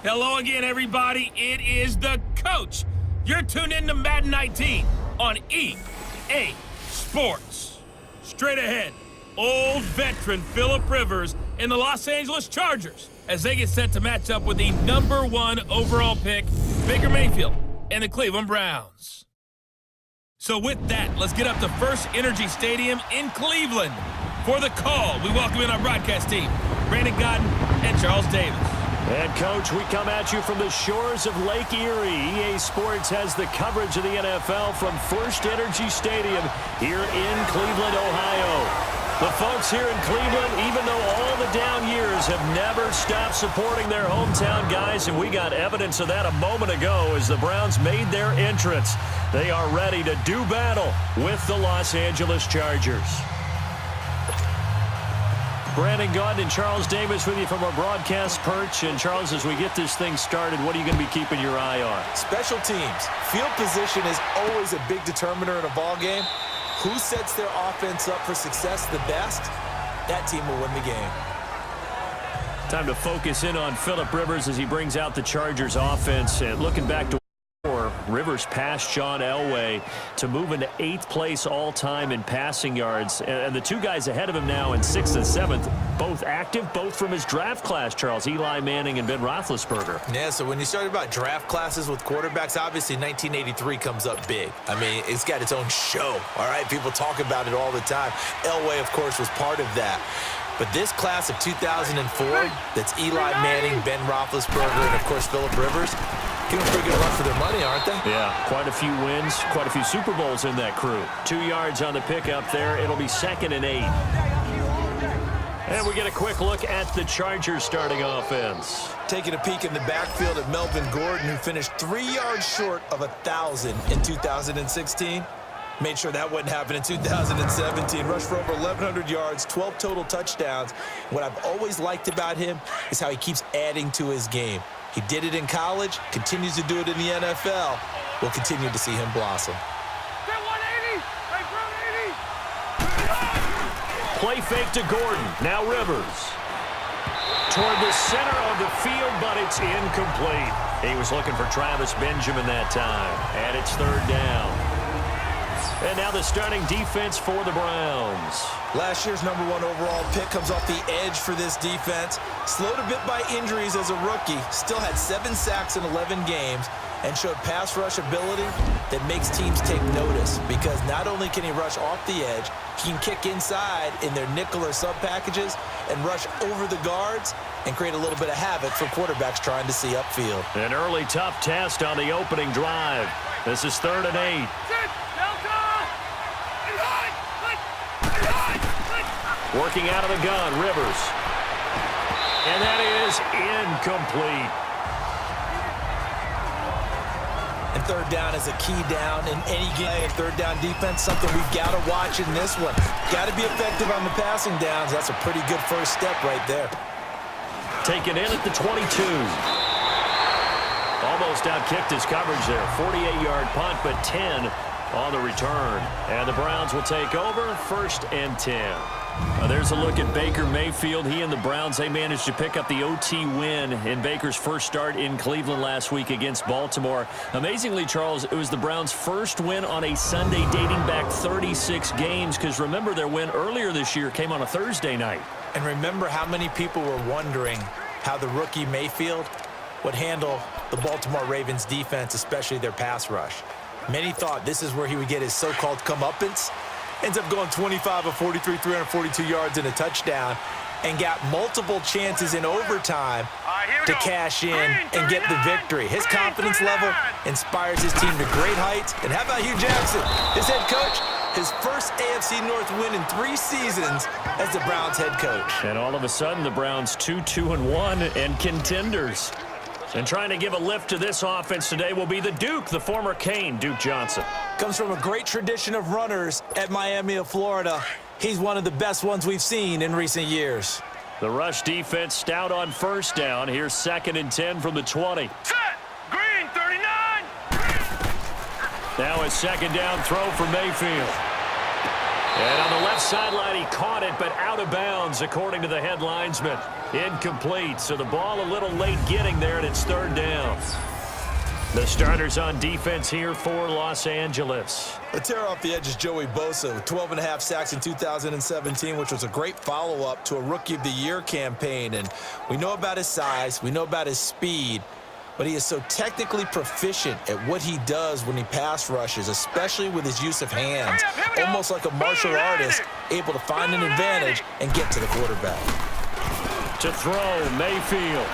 Hello again, everybody. It is the coach. You're tuned in to Madden 19 on EA Sports. Straight ahead, old veteran Phillip Rivers and the Los Angeles Chargers as they get set to match up with the #1 overall pick, Baker Mayfield, and the Cleveland Browns. So with that, let's get up to First Energy Stadium in Cleveland. For the call, we welcome in our broadcast team, Brandon Godden and Charles Davis. And, Coach, we come at you from the shores of Lake Erie. EA Sports has the coverage of the NFL from First Energy Stadium here in Cleveland, Ohio. The folks here in Cleveland, even though all the down years, have never stopped supporting their hometown guys, and we got evidence of that a moment ago as the Browns made their entrance. They are ready to do battle with the Los Angeles Chargers. Brandon Godden and Charles Davis with you from our broadcast perch. And, Charles, as we get this thing started, what are you going to be keeping your eye on? Special teams. Field position is always a big determiner in a ball game. Who sets their offense up for success the best, that team will win the game. Time to focus in on Phillip Rivers as he brings out the Chargers offense. And looking back to Rivers passed John Elway to move into 8th place all-time in passing yards. And the two guys ahead of him now in 6th and 7th, both active, both from his draft class, Charles. Eli Manning and Ben Roethlisberger. Yeah, so when you start about draft classes with quarterbacks, obviously 1983 comes up big. I mean, it's got its own show, all right? People talk about it all the time. Elway, of course, was part of that. But this class of 2004, that's Eli Manning, Ben Roethlisberger, and, of course, Phillip Rivers, giving a pretty good run for their money, aren't they? Yeah, quite a few wins, quite a few Super Bowls in that crew. 2 yards on the pickup there. It'll be 2nd and 8. And we get a quick look at the Chargers starting offense. Taking a peek in the backfield at Melvin Gordon, who finished 3 yards short of 1,000 in 2016. Made sure that wouldn't happen in 2017. Rushed for over 1,100 yards, 12 total touchdowns. What I've always liked about him is how he keeps adding to his game. He did it in college, continues to do it in the NFL. We'll continue to see him blossom. Play fake to Gordon. Now Rivers. Toward the center of the field, but it's incomplete. He was looking for Travis Benjamin that time. And it's 3rd down. And now the starting defense for the Browns. Last year's #1 overall pick comes off the edge for this defense. Slowed a bit by injuries as a rookie. Still had 7 sacks in 11 games and showed pass rush ability that makes teams take notice because not only can he rush off the edge, he can kick inside in their nickel or sub packages and rush over the guards and create a little bit of havoc for quarterbacks trying to see upfield. An early tough test on the opening drive. This is 3rd and 8. Working out of the gun, Rivers. And that is incomplete. And 3rd down is a key down in any game. 3rd down defense, something we've got to watch in this one. Got to be effective on the passing downs. That's a pretty good first step right there. Taken in at the 22. Almost outkicked his coverage there. 48-yard punt, but 10 on the return. And the Browns will take over 1st and 10. There's a look at Baker Mayfield. He and the Browns, they managed to pick up the OT win in Baker's first start in Cleveland last week against Baltimore. Amazingly, Charles, it was the Browns' first win on a Sunday dating back 36 games because remember their win earlier this year came on a Thursday night. And remember how many people were wondering how the rookie Mayfield would handle the Baltimore Ravens defense, especially their pass rush. Many thought this is where he would get his so-called comeuppance. Ends up going 25 of 43, 342 yards and a touchdown, and got multiple chances in overtime to cash in and get the victory. His confidence level inspires his team to great heights. And how about Hugh Jackson, his head coach? His first AFC North win in 3 seasons as the Browns head coach. And all of a sudden, the Browns 2-2-1 and contenders. And trying to give a lift to this offense today will be the Duke, the former Cane, Duke Johnson. Comes from a great tradition of runners at Miami of Florida. He's one of the best ones we've seen in recent years. The rush defense stout on 1st down. Here's 2nd and 10 from the 20. Set! Green, 39! Now a 2nd down throw for Mayfield. And on the left sideline, he caught it, but out of bounds, according to the head linesman. Incomplete, so the ball a little late getting there, and it's third down. The starters on defense here for Los Angeles. The tear off the edge is Joey Bosa with 12.5 sacks in 2017, which was a great follow-up to a Rookie of the Year campaign. And we know about his size, we know about his speed, but he is so technically proficient at what he does when he pass rushes, especially with his use of hands, almost like a martial artist, able to find an advantage and get to the quarterback. To throw, Mayfield.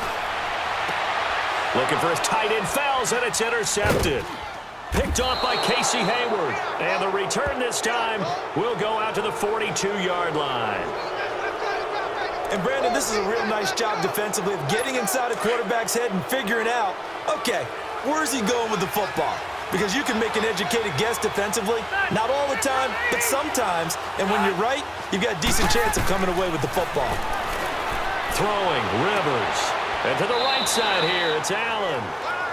Looking for his tight end, fouls, and it's intercepted. Picked off by Casey Hayward. And the return this time will go out to the 42-yard line. And, Brandon, this is a real nice job defensively of getting inside a quarterback's head and figuring out, okay, where's he going with the football? Because you can make an educated guess defensively, not all the time, but sometimes. And when you're right, you've got a decent chance of coming away with the football. Throwing, Rivers. And to the right side here, it's Allen.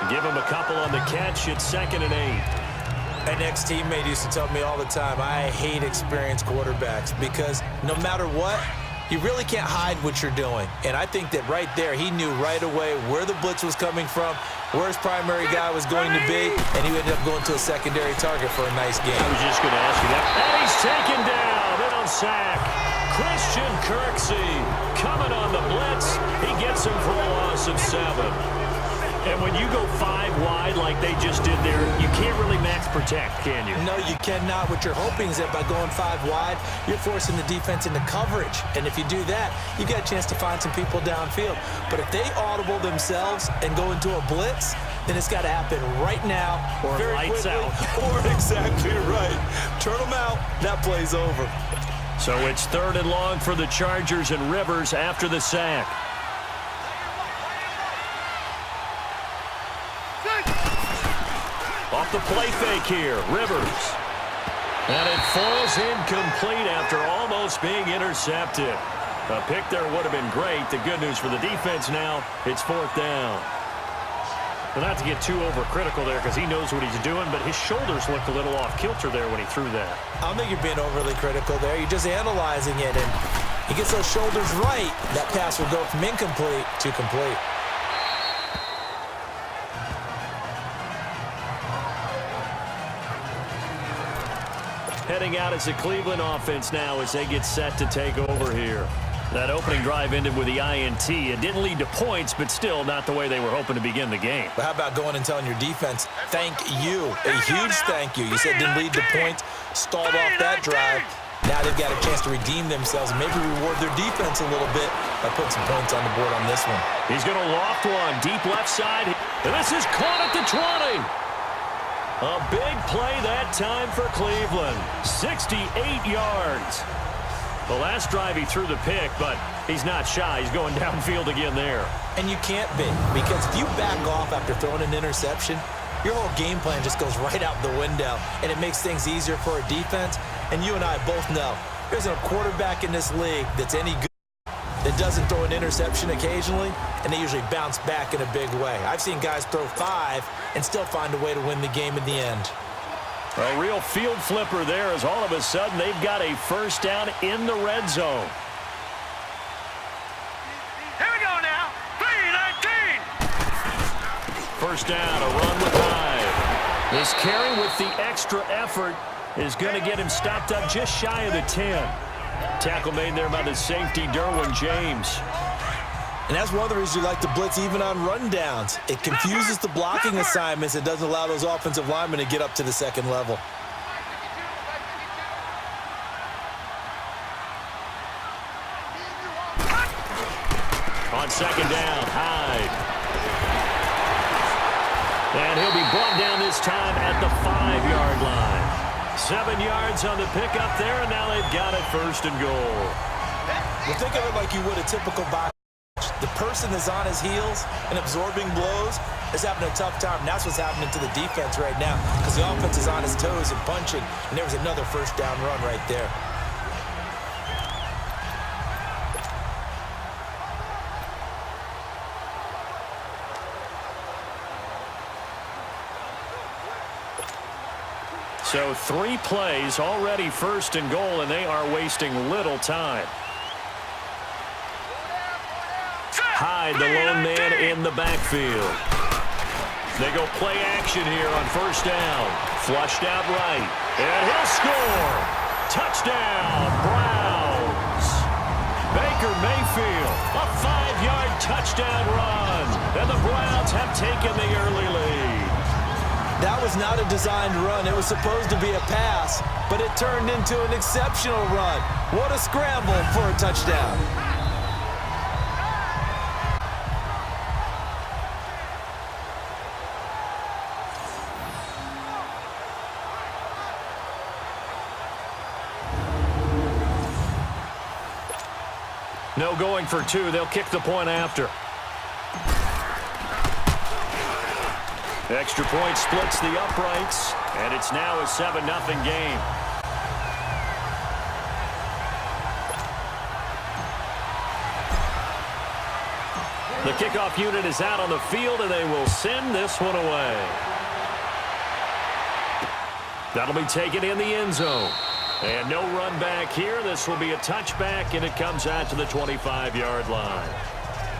Give him a couple on the catch. It's 2nd and 8. An ex-teammate used to tell me all the time, I hate experienced quarterbacks because no matter what, you really can't hide what you're doing. And I think that right there, he knew right away where the blitz was coming from, where his primary guy was going to be, and he ended up going to a secondary target for a nice game. I was just going to ask you that. And he's taken down. They don't sack. Christian Kirksey coming on the blitz. He gets him for a loss of 7. And when you go 5 wide like they just did there, you can't really max protect, can you? No, you cannot. What you're hoping is that by going 5 wide, you're forcing the defense into coverage. And if you do that, you get a chance to find some people downfield. But if they audible themselves and go into a blitz, then it's got to happen right now. Or very lights quickly, out. Or exactly right. Turn them out. That play's over. So it's 3rd and long for the Chargers and Rivers after the sack. Off the play fake here, Rivers. And it falls incomplete after almost being intercepted. A pick there would have been great. The good news for the defense now, it's 4th down. Well, not to get too overcritical there because he knows what he's doing, but his shoulders looked a little off kilter there when he threw that. I don't think you're being overly critical there. You're just analyzing it, and he gets those shoulders right. That pass will go from incomplete to complete. Heading out as the Cleveland offense now as they get set to take over here. That opening drive ended with the INT. It didn't lead to points, but still not the way they were hoping to begin the game. But how about going and telling your defense, thank you, a huge thank you. You said it didn't lead to points, stalled off that drive. Now they've got a chance to redeem themselves and maybe reward their defense a little bit by putting some points on the board on this one. He's going to loft one, deep left side. And this is caught at the 20. A big play that time for Cleveland. 68 yards. The last drive he threw the pick, but he's not shy. He's going downfield again there. And you can't be, because if you back off after throwing an interception, your whole game plan just goes right out the window, and it makes things easier for a defense. And you and I both know there's a quarterback in this league that's any good that doesn't throw an interception occasionally, and they usually bounce back in a big way. I've seen guys throw 5 and still find a way to win the game in the end. A real field flipper there as all of a sudden they've got a first down in the red zone. Here we go now. 3-19. First down, a run with Hyde. This carry with the extra effort is going to get him stopped up just shy of the 10. Tackle made there by the safety, Derwin James. And that's one of the reasons you like to blitz even on rundowns. It confuses the blocking assignments. It doesn't allow those offensive linemen to get up to the second level. On second down, Hyde. And he'll be brought down this time at the 5-yard line. 7 yards on the pickup there, and now they've got it 1st and goal. Well, think of it like you would a typical box. The person is on his heels and absorbing blows is having a tough time. And that's what's happening to the defense right now because the offense is on his toes and punching. And there was another first down run right there. So 3 plays, already 1st and goal, and they are wasting little time. Hyde, the lone man in the backfield. They go play action here on first down. Flushed out right. And he'll score. Touchdown, Browns. Baker Mayfield, a 5-yard touchdown run. And the Browns have taken the early lead. That was not a designed run. It was supposed to be a pass, but it turned into an exceptional run. What a scramble for a touchdown. No going for two. They'll kick the point after. Extra point splits the uprights, and it's now a 7-0 game. The kickoff unit is out on the field, and they will send this one away. That'll be taken in the end zone. And no run back here. This will be a touchback, and it comes out to the 25-yard line.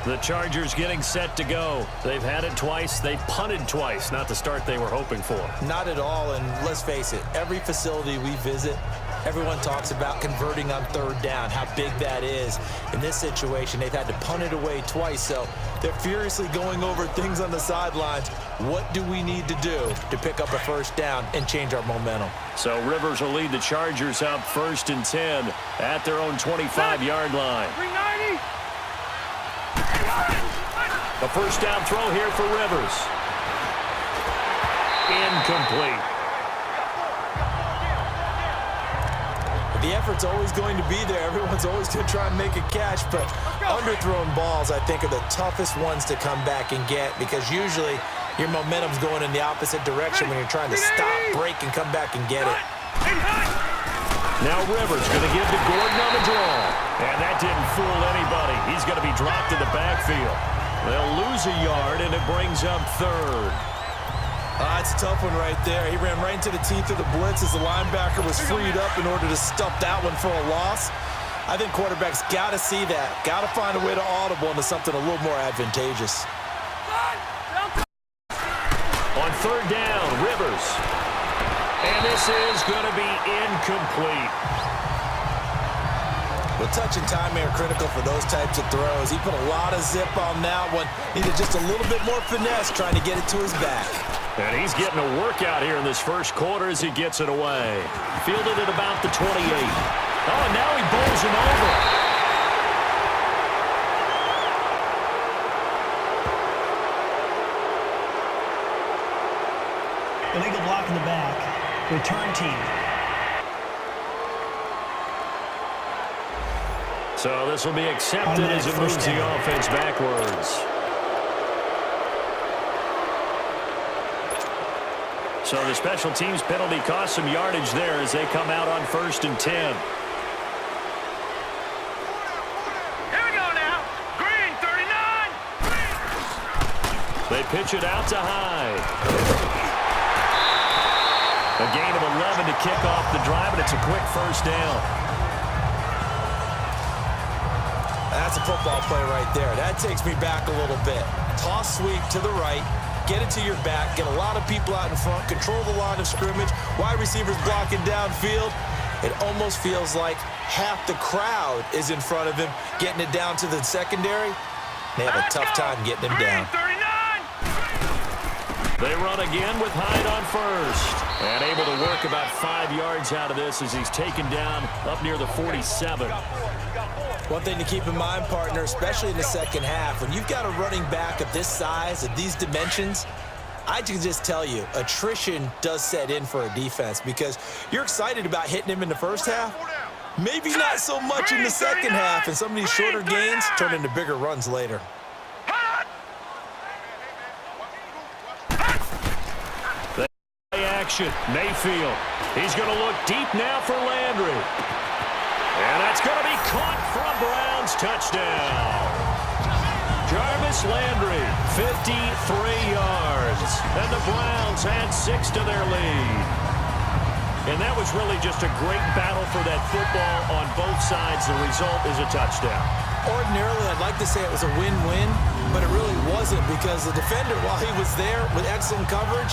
The Chargers getting set to go. They've had it twice. They've punted twice. Not the start they were hoping for. Not at all, and let's face it, every facility we visit, everyone talks about converting on third down, how big that is. In this situation, they've had to punt it away twice, so they're furiously going over things on the sidelines. What do we need to do to pick up a first down and change our momentum? So Rivers will lead the Chargers up 1st and 10 at their own 25-yard line. 390. A first down throw here for Rivers. Incomplete. The effort's always going to be there. Everyone's always going to try and make a catch, but underthrown balls, I think, are the toughest ones to come back and get because usually your momentum's going in the opposite direction when you're trying to stop, break, and come back and get it. Now Rivers going to give to Gordon on the draw. And that didn't fool anybody. He's going to be dropped in the backfield. They'll lose a yard, and it brings up 3rd. It's a tough one right there. He ran right into the teeth of the blitz as the linebacker was freed up in order to stuff that one for a loss. I think quarterbacks got to see that. Got to find a way to audible into something a little more advantageous. On 3rd down, Rivers. And this is going to be incomplete. Well, touch and timing are critical for those types of throws. He put a lot of zip on that one. Needed just a little bit more finesse trying to get it to his back. And he's getting a workout here in this first quarter as he gets it away. Fielded at about the 28. Oh, and now he bowls him over. Illegal block in the back. Return team. So this will be accepted as it moves the offense backwards. So the special teams penalty cost some yardage there as they come out on 1st and 10. Here we go now. Green, 39. They pitch it out to Hyde. A gain of 11 to kick off the drive, and it's a quick first down. That's a football play right there. That takes me back a little bit. Toss sweep to the right. Get it to your back. Get a lot of people out in front. Control the line of scrimmage. Wide receivers blocking downfield. It almost feels like half the crowd is in front of him, getting it down to the secondary. They have a tough time getting him down. 39. They run again with Hyde on 1st. And able to work about 5 yards out of this as he's taken down up near the 47. One thing to keep in mind, partner, especially in the second half, when you've got a running back of this size, of these dimensions, I can just tell you, attrition does set in for a defense because you're excited about hitting him in the first half. Maybe not so much in the second half, and some of these shorter gains turn into bigger runs later. Action, Mayfield. He's going to look deep now for Landry. And that's going to be caught for a Browns touchdown. Jarvis Landry, 53 yards. And the Browns add 6 to their lead. And that was really just a great battle for that football on both sides. The result is a touchdown. Ordinarily, I'd like to say it was a win-win, but it really wasn't because the defender, while he was there with excellent coverage,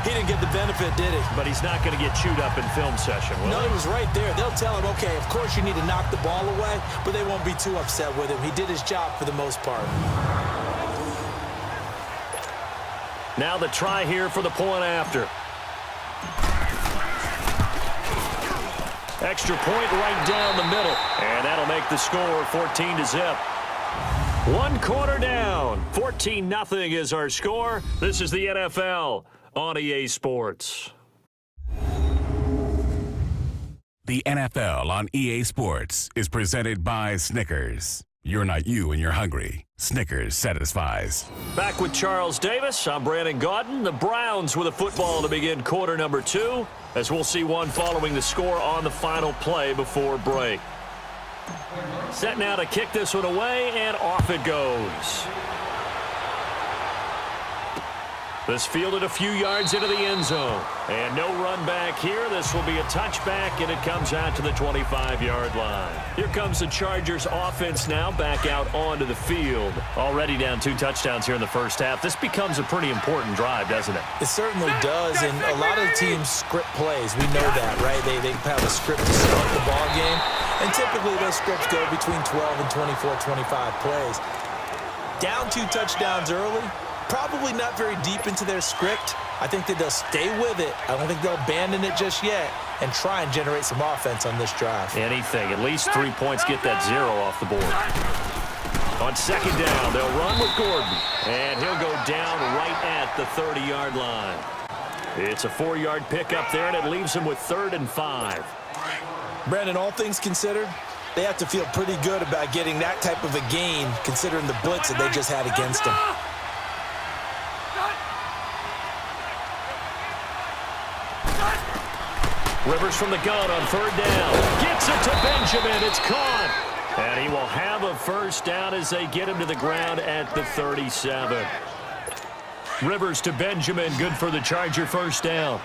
he didn't get the benefit, did he? But he's not going to get chewed up in film session, will No, he? he was right there. They'll tell him, okay, of course you need to knock the ball away, but they won't be too upset with him. He did his job for the most part. Now the try here for the point after. Extra point right down the middle. And that'll make the score 14-0. 1 quarter down. 14-0 is our score. This is the NFL on EA Sports. The NFL on EA Sports is presented by Snickers. You're not you and you're hungry. Snickers satisfies. Back with Charles Davis. I'm Brandon Gaudin. The Browns with a football to begin quarter number 2, as we'll see one following the score on the final play before break. Set now to kick this one away, and off it goes. This fielded a few yards into the end zone. And no run back here. This will be a touchback, and it comes out to the 25-yard line. Here comes the Chargers offense now back out onto the field. Already down 2 touchdowns here in the first half. This becomes a pretty important drive, doesn't it? It certainly does, and a lot of teams script plays. We know that, right? They have a script to start the ball game, and typically those scripts go between 12 and 24, 25 plays. Down 2 touchdowns early. Probably not very deep into their script. I think that they'll stay with it. I don't think they'll abandon it just yet and try and generate some offense on this drive. Anything. At least 3 points get that 0 off the board. On second down, they'll run with Gordon. And he'll go down right at the 30-yard line. It's a 4-yard pickup there, and it leaves him with 3rd and 5. Brandon, all things considered, they have to feel pretty good about getting that type of a gain considering the blitz that they just had against them. Rivers from the gun on 3rd down. Gets it to Benjamin. It's caught. And he will have a first down as they get him to the ground at the 37. Rivers to Benjamin. Good for the Charger first down.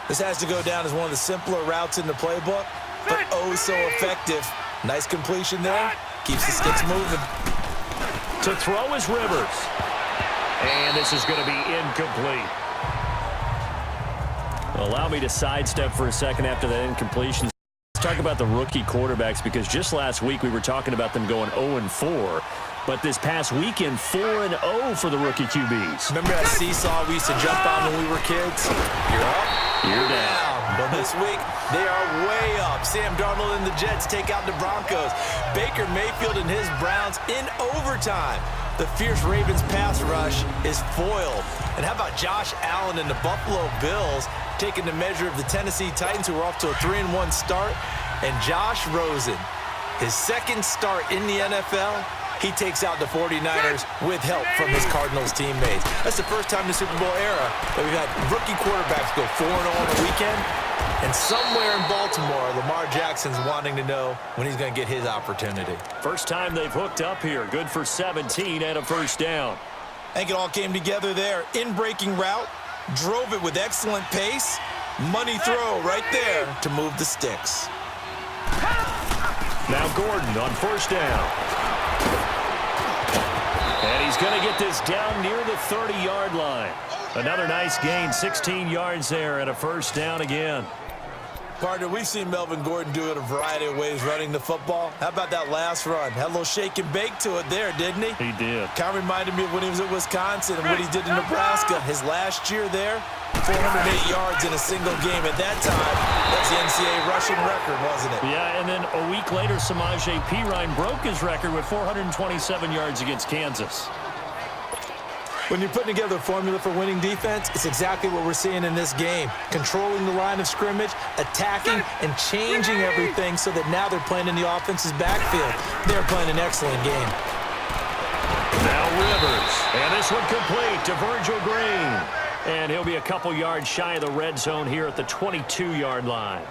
This has to go down as one of the simpler routes in the playbook, but oh so effective. Nice completion there. Keeps the sticks moving. To throw is Rivers. And this is going to be incomplete. Allow me to sidestep for a second after that incompletion. Let's talk about the rookie quarterbacks, because just last week we were talking about them going 0-4. But this past weekend, 4-0 for the rookie QBs. Remember that seesaw we used to jump on when we were kids? You're up, you're down. But this week, they are way up. Sam Darnold and the Jets take out the Broncos. Baker Mayfield and his Browns in overtime. The fierce Ravens pass rush is foiled. And how about Josh Allen and the Buffalo Bills taking the measure of the Tennessee Titans, who are off to a 3-1 start? And Josh Rosen, his second start in the NFL, he takes out the 49ers with help from his Cardinals teammates. That's the first time in the Super Bowl era that we've had rookie quarterbacks go 4-0 on the weekend. And somewhere in Baltimore, Lamar Jackson's wanting to know when he's going to get his opportunity. First time they've hooked up here. Good for 17 and a first down. I think it all came together there. In-breaking route, drove it with excellent pace. Money throw right there to move the sticks. Now Gordon on first down. And he's going to get this down near the 30-yard line. Another nice gain, 16 yards there, and a first down again. Partner, we've seen Melvin Gordon do it a variety of ways running the football. How about that last run? Had a little shake and bake to it there, didn't he? He did. Kind of reminded me of when he was at Wisconsin and what he did in Nebraska. His last year there, 408 yards in a single game. At that time, that was the NCAA rushing record, wasn't it? Yeah, and then a week later, Samaje Perine broke his record with 427 yards against Kansas. When you're putting together a formula for winning defense, it's exactly what we're seeing in this game. Controlling the line of scrimmage, attacking, and changing everything so that now they're playing in the offense's backfield. They're playing an excellent game. Now Rivers, and this one complete to Virgil Green. And he'll be a couple yards shy of the red zone here at the 22-yard line.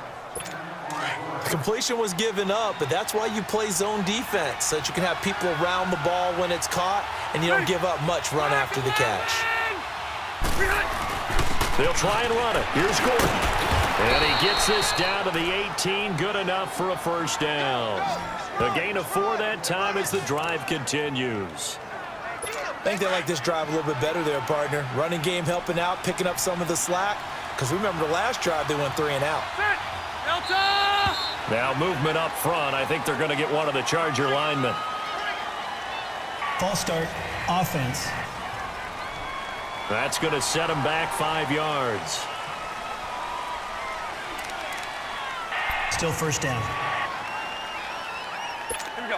The completion was given up, but that's why you play zone defense, so that you can have people around the ball when it's caught, and you don't give up much run after the catch. They'll try and run it. Here's Gordon. And he gets this down to the 18, good enough for a first down. A gain of 4 that time as the drive continues. I think they like this drive a little bit better there, partner. Running game helping out, picking up some of the slack. Because remember the last drive, they went 3 and out. Now movement up front. I think they're going to get one of the Charger linemen. False start, offense. That's going to set them back 5 yards. Still first down.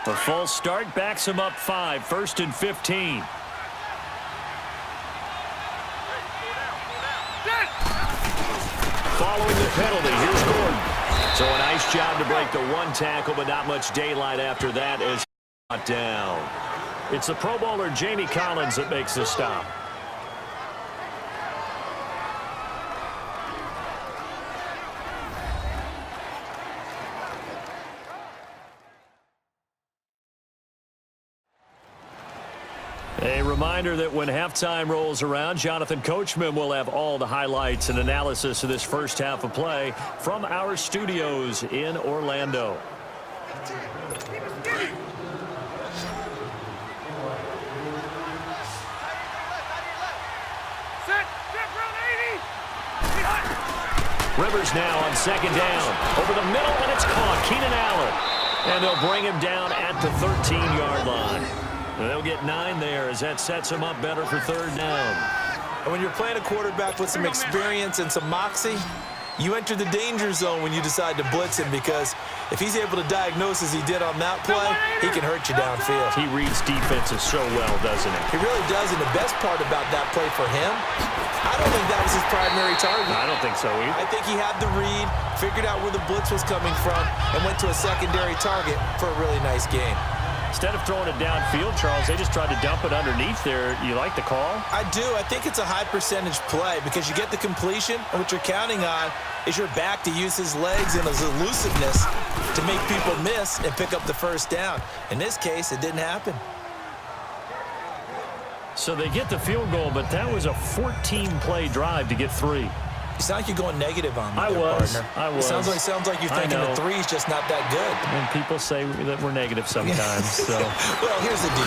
The false start backs him up 5, 1st and 15. Following the penalty, here's Gordon. So a nice job to break the 1 tackle, but not much daylight after that as brought down. It's the Pro Bowler Jamie Collins that makes the stop. A reminder that when halftime rolls around, Jonathan Coachman will have all the highlights and analysis of this first half of play from our studios in Orlando. Rivers now on 2nd down. Over the middle, and it's caught. Keenan Allen. And they'll bring him down at the 13-yard line. They'll get 9 there as that sets him up better for 3rd down. And when you're playing a quarterback with some experience and some moxie, you enter the danger zone when you decide to blitz him, because if he's able to diagnose as he did on that play, he can hurt you downfield. He reads defenses so well, doesn't he? He really does, and the best part about that play for him, I don't think that was his primary target. I don't think so either. I think he had the read, figured out where the blitz was coming from, and went to a secondary target for a really nice game. Instead of throwing it downfield, Charles, they just tried to dump it underneath there. You like the call? I do. I think it's a high percentage play because you get the completion, and what you're counting on is your back to use his legs and his elusiveness to make people miss and pick up the first down. In this case, it didn't happen. So they get the field goal, but that was a 14-play drive to get 3. You sound like you're going negative on me, partner. I was. It sounds like you're thinking the 3's just not that good. And people say that we're negative sometimes. So. Well, here's the deal.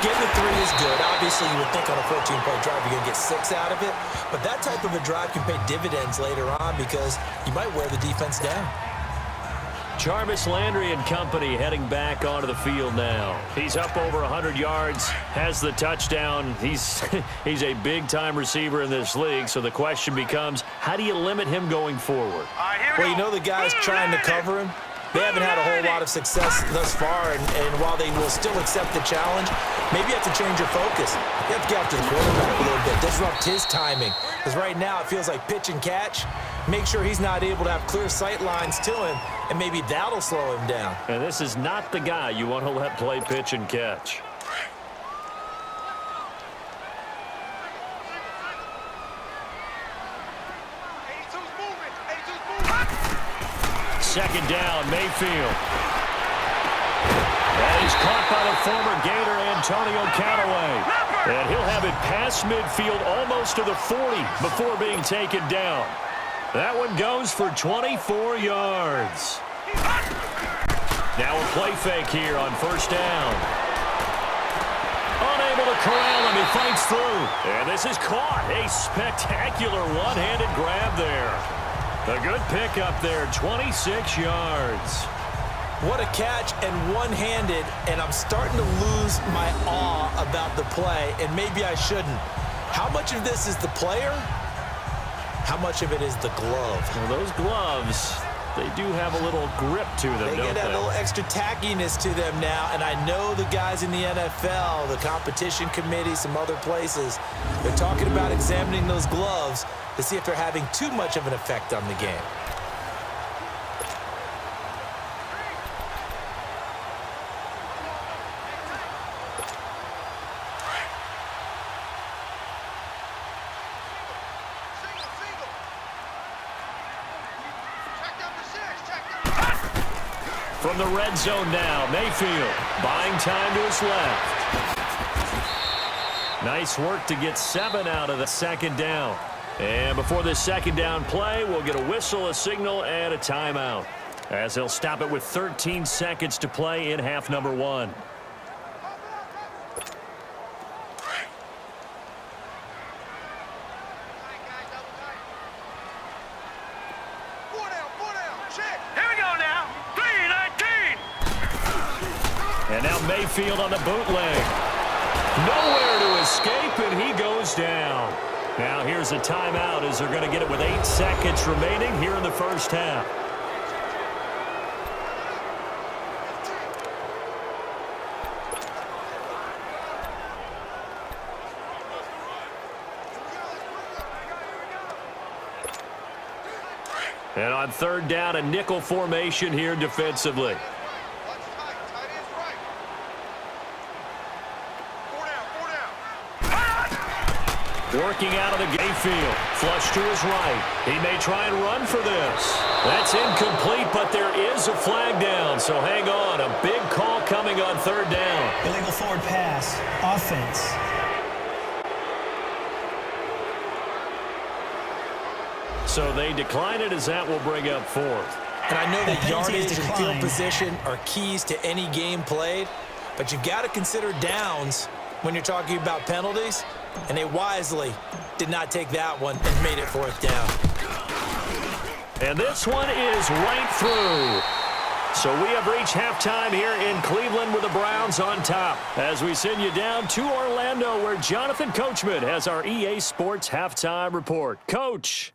Getting the 3 is good. Obviously, you would think on a 14-play drive you're going to get 6 out of it. But that type of a drive can pay dividends later on because you might wear the defense down. Jarvis Landry and company heading back onto the field now. He's up over 100 yards, has the touchdown. He's a big-time receiver in this league, so the question becomes, how do you limit him going forward? Well, you know the guys trying to cover him, they haven't had a whole lot of success thus far, and while they will still accept the challenge, maybe you have to change your focus. You have to get after the quarterback a little bit, disrupt his timing, because right now it feels like pitch and catch. Make sure he's not able to have clear sight lines to him, and maybe that'll slow him down. And this is not the guy you want to let play pitch and catch. Second down, Mayfield. And he's caught by the former Gator, Antonio Callaway. And he'll have it past midfield almost to the 40 before being taken down. That one goes for 24 yards. Now a play fake here on 1st down. Unable to corral him, he fights through. And this is caught. A spectacular one-handed grab there. A good pickup there, 26 yards. What a catch, and one-handed, and I'm starting to lose my awe about the play, and maybe I shouldn't. How much of this is the player? How much of it is the glove? Well, those gloves, they do have a little grip to them, They don't get that they? little extra tackiness to them now, and I know the guys in the NFL, the competition committee, some other places, they're talking about examining those gloves to see if they're having too much of an effect on the game. From the red zone now, Mayfield buying time to his left. Nice work to get 7 out of the 2nd down. And before this second down play, we'll get a whistle, a signal, and a timeout, as they'll stop it with 13 seconds to play in half number 1. And now Mayfield on the bootleg. Nowhere to escape, and he goes down. Now here's a timeout as they're going to get it with 8 seconds remaining here in the first half. And on third down, a nickel formation here defensively. Working out of the Mayfield. Flush to his right. He may try and run for this. That's incomplete, but there is a flag down, so hang on. A big call coming on third down. Illegal forward pass. Offense. So they decline it as that will bring up fourth. And I know that yardage and field declined. position are keys to any game played, but you've got to consider downs when you're talking about penalties, and they wisely did not take that one and made it fourth down. And this one is right through. So we have reached halftime here in Cleveland with the Browns on top, as we send you down to Orlando, where Jonathan Coachman has our EA Sports halftime report. Coach.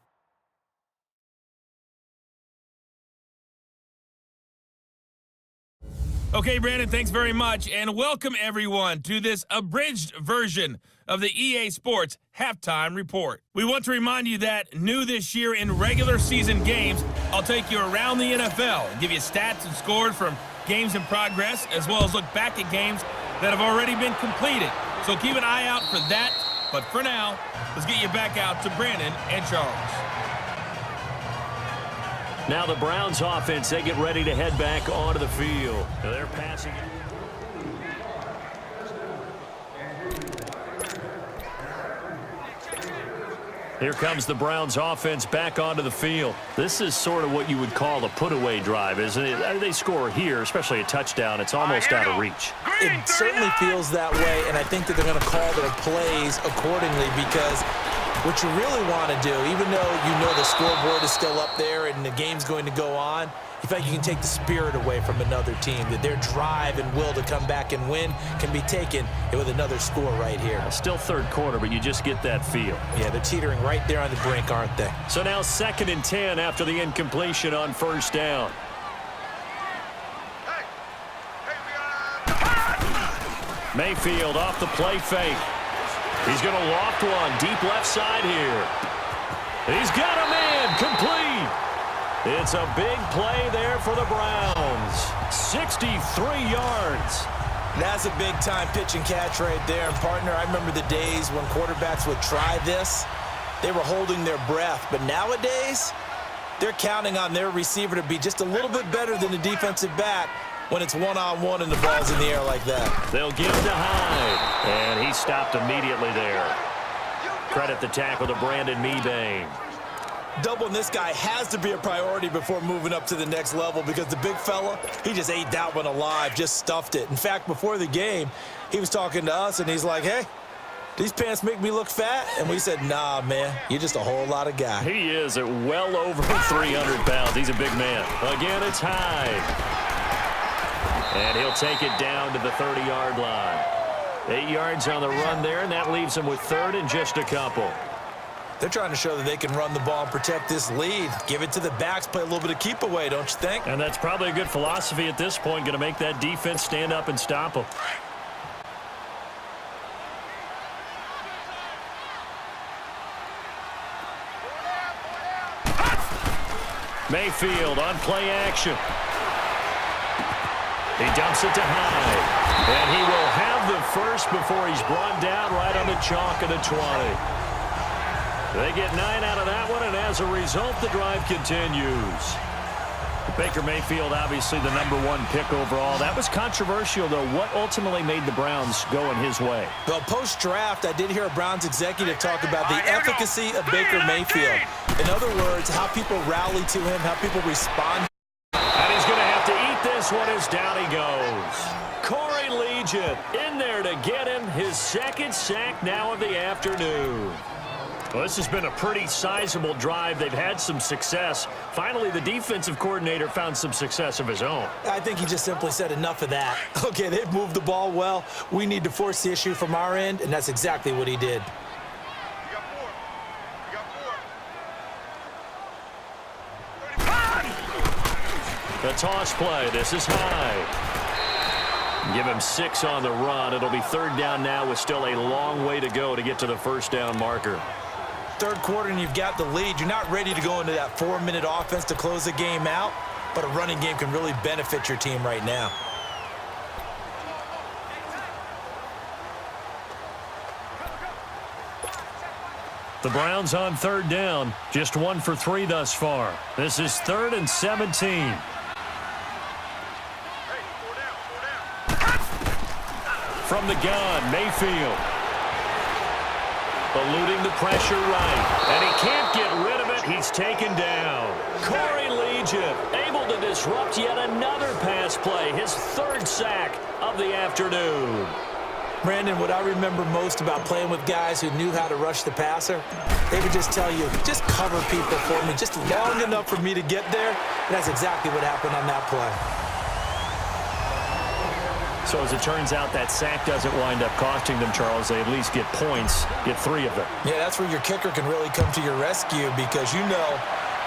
Okay, Brandon, thanks very much, and welcome everyone to this abridged version of the EA Sports Halftime Report. We want to remind you that new this year in regular season games, I'll take you around the NFL and give you stats and scores from games in progress, as well as look back at games that have already been completed. So keep an eye out for that, but for now, let's get you back out to Brandon and Charles. Now the Browns offense, they get ready to head back onto the field. They're passing it. Here comes the Browns offense back onto the field. This is sort of what you would call a put-away drive, isn't it? They score here, especially a touchdown. It's almost out of reach. It certainly feels that way, and I think that they're going to call their plays accordingly, because what you really want to do, even though you know the scoreboard is still up there and the game's going to go on, you feel like you can take the spirit away from another team, that their drive and will to come back and win can be taken with another score right here. Still third quarter, but you just get that feel. Yeah, they're teetering right there on the brink, aren't they? So now 2nd and 10 after the incompletion on first down. Mayfield off the play fake. He's going to loft one deep left side here. He's got a man complete. It's a big play there for the Browns. 63 yards. That's a big-time pitch and catch right there. And, partner, I remember the days when quarterbacks would try this. They were holding their breath. But nowadays, they're counting on their receiver to be just a little bit better than the defensive back when it's one-on-one and the ball's in the air like that. They'll give to Hyde. And he stopped immediately there. Credit the tackle to Brandon Mebane. Doubling this guy has to be a priority before moving up to the next level, because the big fella, he just ate that one alive, just stuffed it. In fact, before the game, he was talking to us, and he's like, hey, these pants make me look fat? And we said, nah, man, you're just a whole lot of guy. He is at well over 300 pounds. He's a big man. Again, it's Hyde. And he'll take it down to the 30-yard line. 8 yards on the run there, and that leaves him with third and just a couple. They're trying to show that they can run the ball and protect this lead. Give it to the backs, play a little bit of keep away, don't you think? And that's probably a good philosophy at this point, going to make that defense stand up and stop them. Mayfield on play action. He dumps it to Hyde. And he will have the first before he's brought down right on the chalk of the 20. They get 9 out of that one, and as a result, the drive continues. Baker Mayfield, obviously the #1 pick overall. That was controversial, though. What ultimately made the Browns go in his way? Well, post-draft, I did hear a Browns executive talk about the efficacy of Baker Mayfield. In other words, how people rally to him, how people respond. And he's going to have to eat this one as down he goes. Corey Legion in there to get him his second sack now of the afternoon. Well, this has been a pretty sizable drive. They've had some success. Finally, the defensive coordinator found some success of his own. I think he just simply said enough of that. Okay, they've moved the ball well. We need to force the issue from our end, and that's exactly what he did. The toss play. This is high. Give him 6 on the run. It'll be 3rd down now with still a long way to go to get to the first down marker. Third quarter and you've got the lead. You're not ready to go into that 4-minute offense to close the game out, but a running game can really benefit your team right now. The Browns on 3rd down. Just 1 for 3 thus far. This is 3rd and 17. From the gun, Mayfield. Eluding the pressure right. And he can't get rid of it. He's taken down. Corey Legion able to disrupt yet another pass play. His 3rd sack of the afternoon. Brandon, what I remember most about playing with guys who knew how to rush the passer, they would just tell you, just cover people for me, just long enough for me to get there. And that's exactly what happened on that play. So as it turns out, that sack doesn't wind up costing them, Charles. They at least get points, get 3 of them. Yeah, that's where your kicker can really come to your rescue because, you know,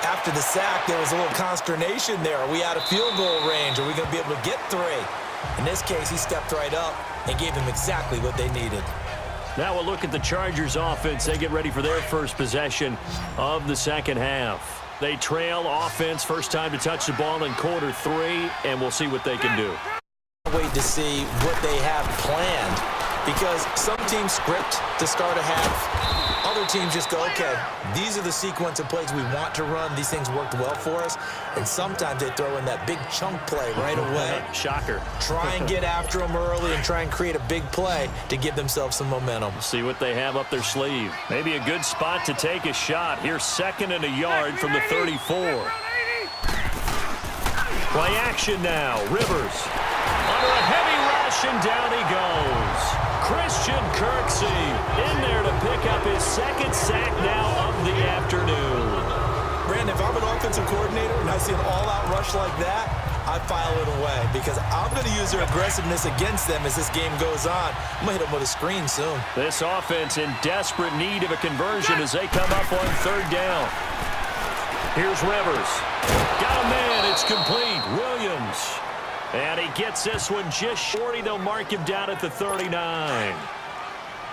after the sack, there was a little consternation there. Are we out of field goal range? Are we going to be able to get 3? In this case, he stepped right up and gave them exactly what they needed. Now we'll look at the Chargers offense. They get ready for their first possession of the second half. They trail offense, first time to touch the ball in quarter 3, and we'll see what they can do. Wait to see what they have planned because some teams script to start a half. Other teams just go, okay, these are the sequence of plays we want to run. These things worked well for us. And sometimes they throw in that big chunk play right away. Shocker. Try and get after them early and try and create a big play to give themselves some momentum. See what they have up their sleeve. Maybe a good spot to take a shot. Here's 2nd and a yard from the 34. Play action now. Rivers. Under a heavy rush, and down he goes. Christian Kirksey in there to pick up his 2nd sack now of the afternoon. Brandon, if I'm an offensive coordinator and I see an all-out rush like that, I file it away because I'm going to use their aggressiveness against them as this game goes on. I'm going to hit them with a screen soon. This offense in desperate need of a conversion as they come up on 3rd down. Here's Rivers. Got a man. It's complete. Williams. And he gets this one just short. They'll mark him down at the 39.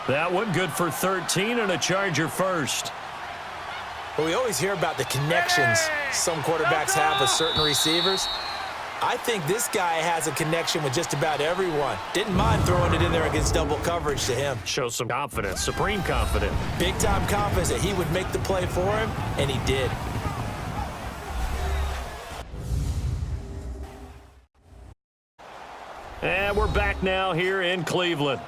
That one good for 13 and a Charger first. But we always hear about the connections some quarterbacks have with certain receivers. I think this guy has a connection with just about everyone. Didn't mind throwing it in there against double coverage to him. Shows some confidence, supreme confidence. Big-time confidence that he would make the play for him, and he did. And we're back now here in Cleveland.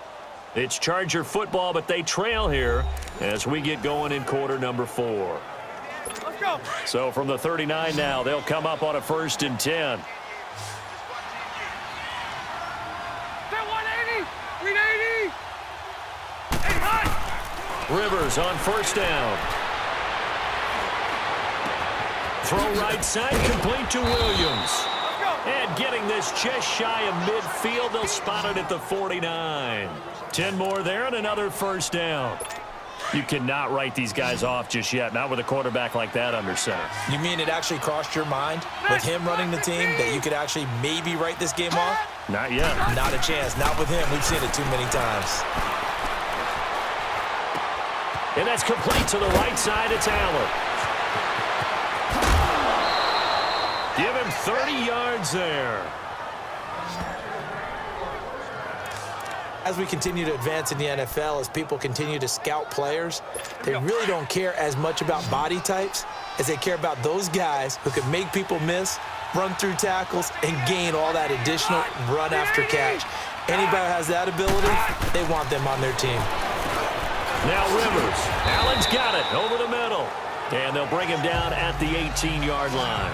It's Charger football, but they trail here as we get going in quarter number 4. Let's go. So from the 39 now, they'll come up on a 1st and 10. 180. 380. Hey, hot. Rivers on 1st down. Throw right side, complete to Williams. And getting this just shy of midfield, they'll spot it at the 49. 10 more there and another 1st down. You cannot write these guys off just yet, not with a quarterback like that under center. You mean it actually crossed your mind with him running the team that you could actually maybe write this game off? Not yet. Not a chance. Not with him. We've seen it too many times. And that's complete to the right side. It's Allen. Give him 30 yards there. As we continue to advance in the NFL, as people continue to scout players, they really don't care as much about body types as they care about those guys who can make people miss run through tackles, and gain all that additional run after catch. Anybody who has that ability, they want them on their team. Now Rivers. Allen's got it over the middle. And they'll bring him down at the 18-yard line.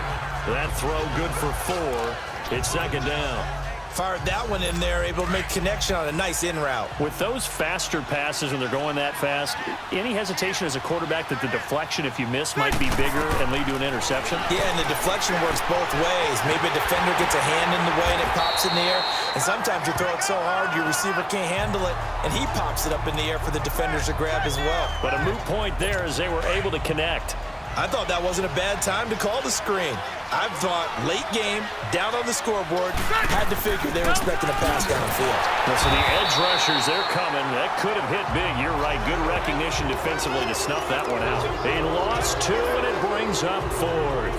That throw good for 4. It's second down. Fired that one in there, able to make connection on a nice in route. With those faster passes when they're going that fast, any hesitation as a quarterback that the deflection, if you miss, might be bigger and lead to an interception? Yeah, and the deflection works both ways. Maybe a defender gets a hand in the way and it pops in the air. And sometimes you throw it so hard your receiver can't handle it, and he pops it up in the air for the defenders to grab as well. But a moot point there as they were able to connect. I thought that wasn't a bad time to call the screen. I thought late game, down on the scoreboard, had to figure they were expecting a pass downfield. So the edge rushers, they're coming. That could have hit big. You're right. Good recognition defensively to snuff that one out. They lost 2, and it brings up 4th.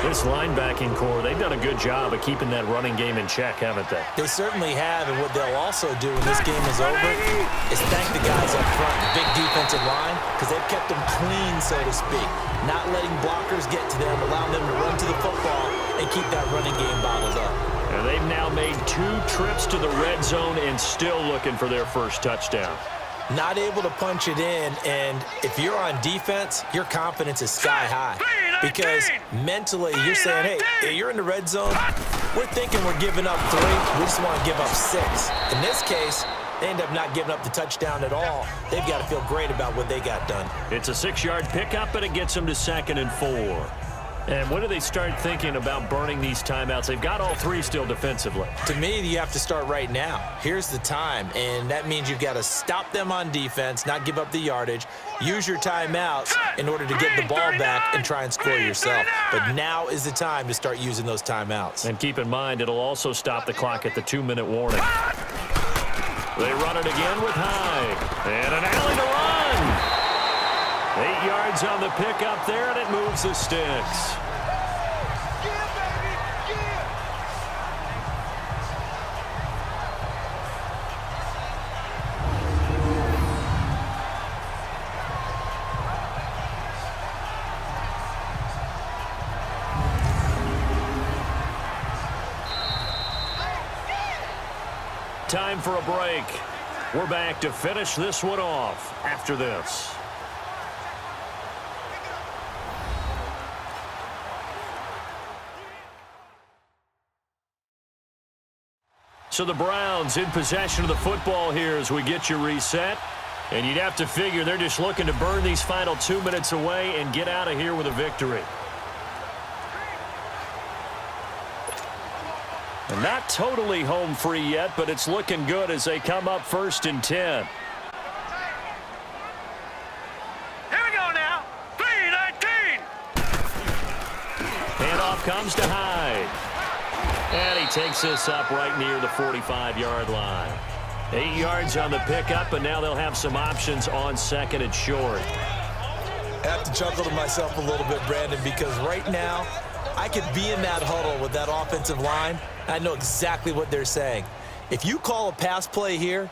This linebacking core, they've done a good job of keeping that running game in check, haven't they? They certainly have, and what they'll also do when this game is over is thank the guys up front, the big defensive line, because they've kept them clean, so to speak. Not letting blockers get to them, allowing them to run to the football and keep that running game bottled up. And they've now made 2 trips to the red zone and still looking for their first touchdown. Not able to punch it in, and if you're on defense, your confidence is sky high. Because mentally, you're saying, hey, you're in the red zone. We're thinking we're giving up 3. We just want to give up 6. In this case, they end up not giving up the touchdown at all. They've got to feel great about what they got done. It's a 6-yard pickup, and it gets them to 2nd and 4. And when do they start thinking about burning these timeouts? They've got all 3 still defensively. To me, you have to start right now. Here's the time, and that means you've got to stop them on defense, not give up the yardage, use your timeouts in order to get the ball back and try and score yourself. But now is the time to start using those timeouts. And keep in mind, it'll also stop the clock at the 2-minute warning. They run it again with Hyde. And an alley to run. 8 yards on the pickup there, and it moves the sticks. Time for a break. We're back to finish this one off after this. So the Browns in possession of the football here as we get you reset. And you'd have to figure they're just looking to burn these final 2 minutes away and get out of here with a victory. And not totally home free yet, but it's looking good as they come up 1st and 10. Here we go now. 3-19. Handoff comes to Hyde. And he takes this up right near the 45-yard line. 8 yards on the pickup, and now they'll have some options on 2nd and short. I have to chuckle to myself a little bit, Brandon, because right now I could be in that huddle with that offensive line. I know exactly what they're saying. If you call a pass play here,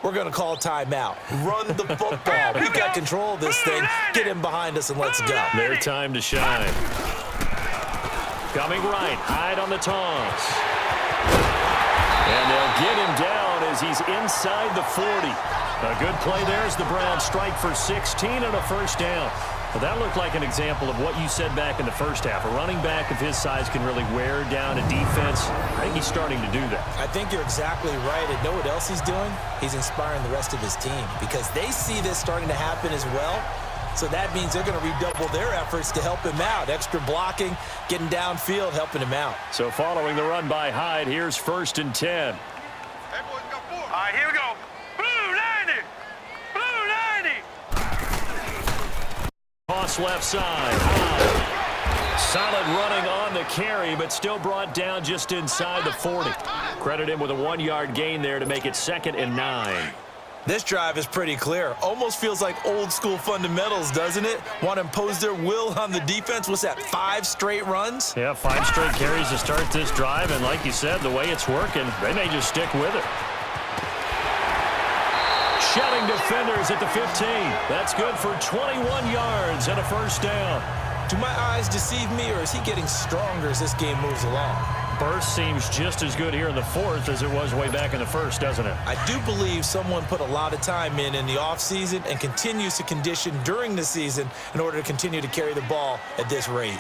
we're going to call a timeout. Run the football. We've got control of this thing. Get him behind us and let's go. Their time to shine. Coming right, Hyde on the toss. And they'll get him down as he's inside the 40. A good play there as the Browns strike for 16 and a first down. Well, that looked like an example of what you said back in the first half. A running back of his size can really wear down a defense. I think he's starting to do that. I think you're exactly right. And know what else he's doing? He's inspiring the rest of his team because they see this starting to happen as well. So that means they're going to redouble their efforts to help him out. Extra blocking, getting downfield, helping him out. So following the run by Hyde, here's 1st and 10. Hey, boys, got 4. All right, here we go. Blue 90. Blue 90. Toss left side. Hyde. Solid running on the carry, but still brought down just inside the 40. Credit him with a 1-yard gain there to make it 2nd and 9. This drive is pretty clear. Almost feels like old school fundamentals, doesn't it? Want to impose their will on the defense. What's that, 5 straight runs? Yeah, 5 straight carries to start this drive. And like you said, the way it's working, they may just stick with it. Shelling defenders at the 15. That's good for 21 yards and a first down. Do my eyes deceive me, or is he getting stronger as this game moves along? Burst seems just as good here in the fourth as it was way back in the first, doesn't it? I do believe someone put a lot of time in the offseason and continues to condition during the season in order to continue to carry the ball at this rate.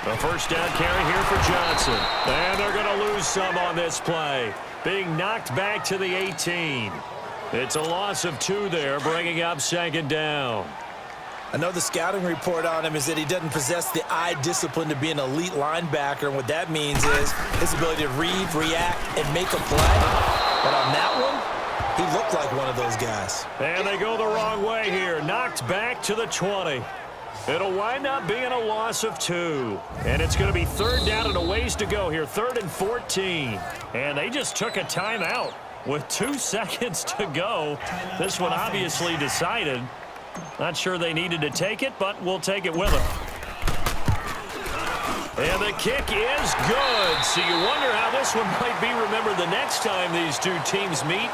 A first down carry here for Johnson. And they're going to lose some on this play. Being knocked back to the 18. It's a loss of 2 there, bringing up second down. I know the scouting report on him is that he doesn't possess the eye discipline to be an elite linebacker, and what that means is his ability to read, react, and make a play. But on that one, he looked like one of those guys. And they go the wrong way here. Knocked back to the 20. It'll wind up being a loss of 2. And it's going to be third down and a ways to go here. 3rd and 14. And they just took a timeout with 2 seconds to go. This one obviously decided. Not sure they needed to take it, but we'll take it with them. And the kick is good. So you wonder how this one might be remembered the next time these two teams meet.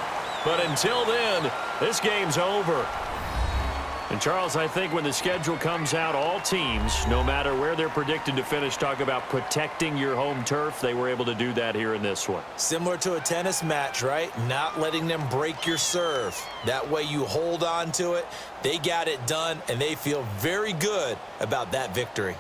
But until then, this game's over. And, Charles, I think when the schedule comes out, all teams, no matter where they're predicted to finish, talk about protecting your home turf. They were able to do that here in this one. Similar to a tennis match, right? Not letting them break your serve. That way you hold on to it. They got it done, and they feel very good about that victory.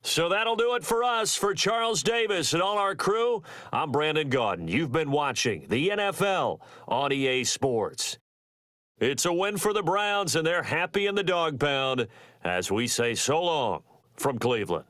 So that'll do it for us. For Charles Davis and all our crew, I'm Brandon Gaudin. You've been watching the NFL on EA Sports. It's a win for the Browns, and they're happy in the dog pound as we say so long from Cleveland.